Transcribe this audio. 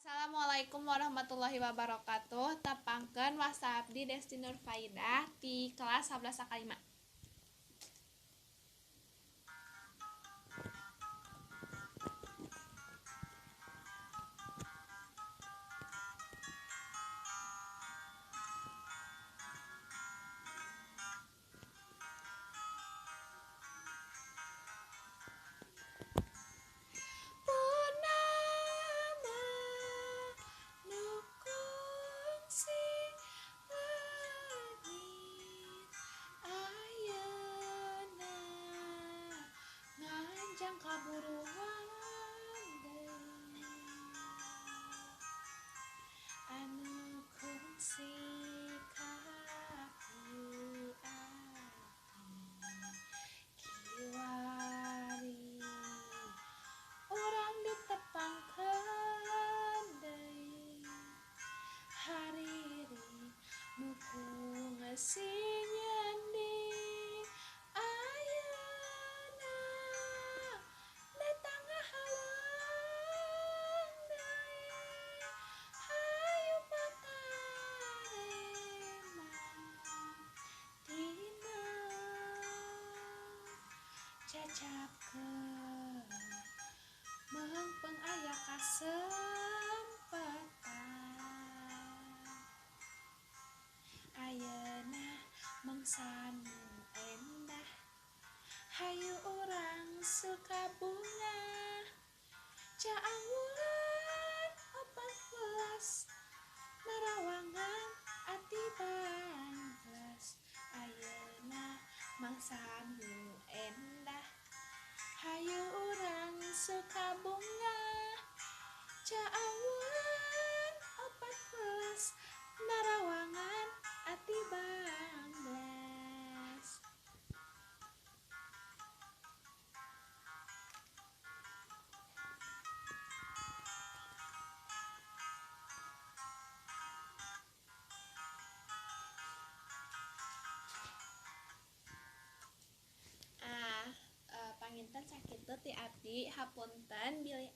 Assalamualaikum warahmatullahi wabarakatuh. Tepangkeun wasa abdi Desti Nurfaidah di kelas 11 Sakalima. Purnama nu kungsi langit ayeuna nganjang kaburuan deui anu kungsi kaku kiwari urang ditepangkeun deui hariri nu kungsi nyanding ayeuna datang haleung deui hayu patarima dina cacapkeun meungpeung aya kasempatan ayeuna mangsa nu endah hayu urang Sukabunga caang wulan 14 narawangan ati bangles ayeuna mangsa nu endah hayu urang Sukabunga caang wulan 14 narawangan ati bangles. Panginten sakitu ti abdi hapunten bilih